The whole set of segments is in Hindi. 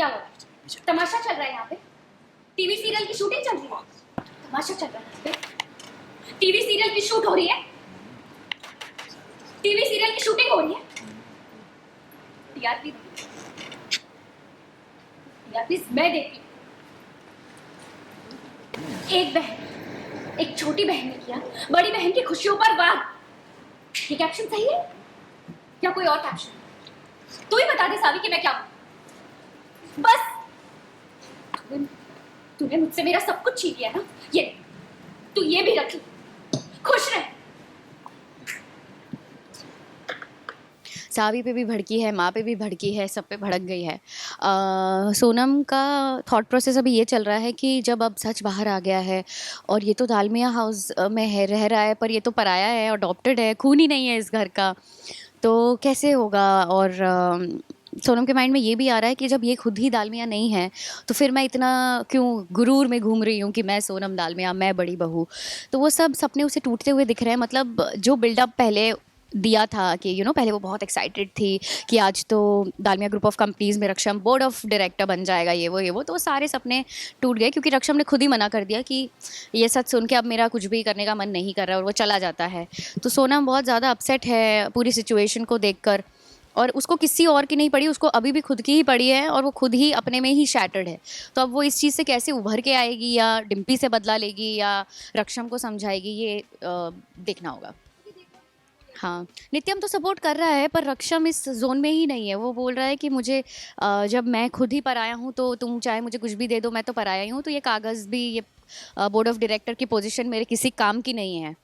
क्या हो रहा है? तमाशा चल रहा है यहाँ पे? टीवी सीरियल की शूटिंग चल रही है? तमाशा चल रहा है यहाँ पे? टीवी सीरियल की शूट हो रही है? टीवी सीरियल की शूटिंग हो रही है? टीआरपी टीआरपी मैं देखती हूँ। एक बहन, एक छोटी बहन ने किया बड़ी बहन की खुशियों पर वार। ये कैप्शन सही है या कोई और कैप्शन? तू ही बता दे सावी कि मैं क्या हूं। बस तूने मुझसे मेरा सब कुछ छीन लिया ना, ये तू ये भी रख ले, खुश रह। सावी पे भी भड़की है, माँ पे भी भड़की है, सब पे भड़क गई है। सोनम का थॉट प्रोसेस अभी ये चल रहा है कि जब अब सच बाहर आ गया है और ये तो दालमिया हाउस में है, रह रहा है, पर ये तो पराया है, अडॉप्टेड है, खून ही नहीं है इस घर का, तो कैसे होगा। और सोनम के माइंड में ये भी आ रहा है कि जब ये खुद ही दालमिया नहीं है तो फिर मैं इतना क्यों गुरूर में घूम रही हूँ कि मैं सोनम दालमिया, मैं बड़ी बहू। तो वो सब सपने उसे टूटते हुए दिख रहे हैं। मतलब जो बिल्डअप पहले दिया था कि पहले वो बहुत एक्साइटेड थी कि आज तो दालमिया ग्रुप ऑफ कंपनीज में रक्षम बोर्ड ऑफ डायरेक्टर बन जाएगा, ये वो, तो वो सारे सपने टूट गए क्योंकि रक्षम ने खुद ही मना कर दिया कि ये सच सुन के अब मेरा कुछ भी करने का मन नहीं कर रहा, और वो चला जाता है। तो सोनम बहुत ज़्यादा अपसेट है पूरी सिचुएशन को देखकर, और उसको किसी और की नहीं पड़ी, उसको अभी भी खुद की ही पड़ी है, और वो खुद ही अपने में ही शैटर्ड है। तो अब वो इस चीज़ से कैसे उभर के आएगी, या डिम्पी से बदला लेगी, या रक्षम को समझाएगी, ये देखना होगा। हाँ, नित्यम तो सपोर्ट कर रहा है, पर रक्षम इस जोन में ही नहीं है। वो बोल रहा है कि मुझे जब मैं खुद ही पराया हूँ तो तुम चाहे मुझे कुछ भी दे दो, मैं तो पराया ही हूँ, तो ये कागज़ भी, ये बोर्ड ऑफ डायरेक्टर की पोजीशन मेरे किसी काम की नहीं है।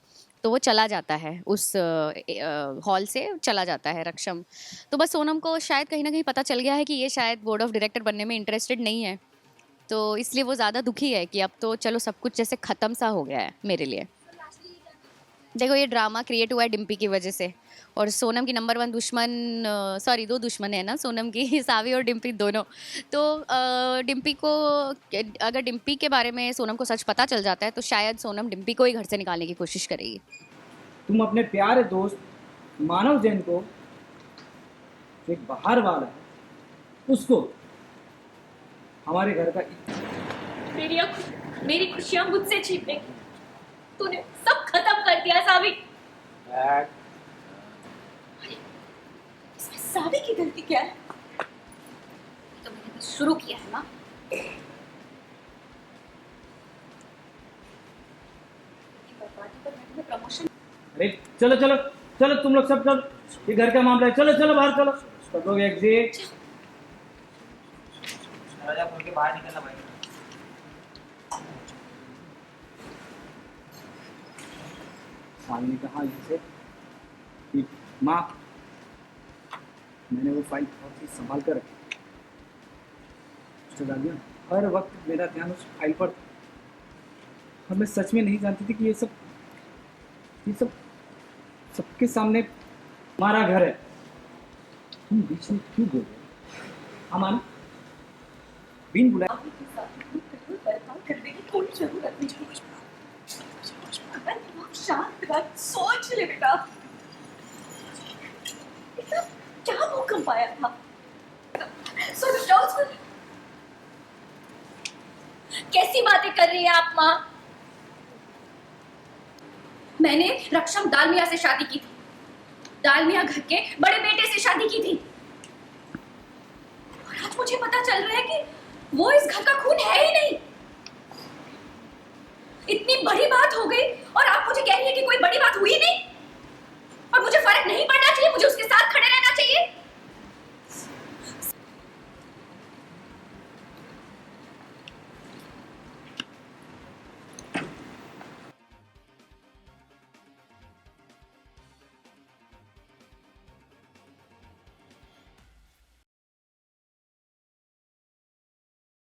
तो वो चला जाता है, उस हॉल से चला जाता है रक्षम। तो बस सोनम को शायद कहीं ना कहीं पता चल गया है कि ये शायद बोर्ड ऑफ डायरेक्टर बनने में इंटरेस्टेड नहीं है, तो इसलिए वो ज़्यादा दुखी है कि अब तो चलो सब कुछ जैसे ख़त्म सा हो गया है मेरे लिए। देखो, ये ड्रामा क्रिएट हुआ है डिम्पी की वजह से, और सोनम की नंबर 1 दुश्मन, सॉरी 2 दुश्मन है ना सोनम की, सावी और डिम्पी दोनों। तो डिम्पी को, अगर डिम्पी के बारे में सोनम को सच पता चल जाता है तो शायद सोनम डिम्पी को ही घर से निकालने की कोशिश करेगी। तुम अपने प्यारे दोस्त मानव जैन को, जो एक बाहर वाला है, उसको हमारे घर का मेरी खुशियां मुझसे छीनने की तूने सब खत्म कर दिया सावी। इसमें सावी की गलती क्या है? तो मैंने बस शुरू किया है ना। प्रमोशन। अरे चलो चलो चलो, तुम लोग सब चलो, ये घर का मामला है, चलो चलो बाहर चलो, सब लोग एग्जिट। दरवाजा खोल के बाहर निकलना भाई। सावी ने कहा इनसे कि माँ, मैंने वो फाइल बहुत ही संभाल कर रखी, हर वक्त मेरा ध्यान उस फाइल पर था, और मैं सच में नहीं जानती थी कि ये सब सबके सामने हमारा घर है। तुम बीच में क्यों बोल रहे हो? अमन, बिन बुलाए करने की कोई जरूरत नहीं। शांत रख, सोच ले बेटा। इतना क्या भूकंप आया था? कैसी बातें कर रही है आप माँ? मैंने रक्षम दालमिया से शादी की थी, दालमिया घर के बड़े बेटे से शादी की थी, और आज मुझे पता चल रहा है कि वो इस घर का खून है ही नहीं। इतनी बड़ी बात हो गई और आप मुझे कह रही है कि कोई बड़ी बात हुई नहीं, और मुझे फर्क नहीं पड़ना चाहिए, मुझे उसके साथ खड़े रहना चाहिए।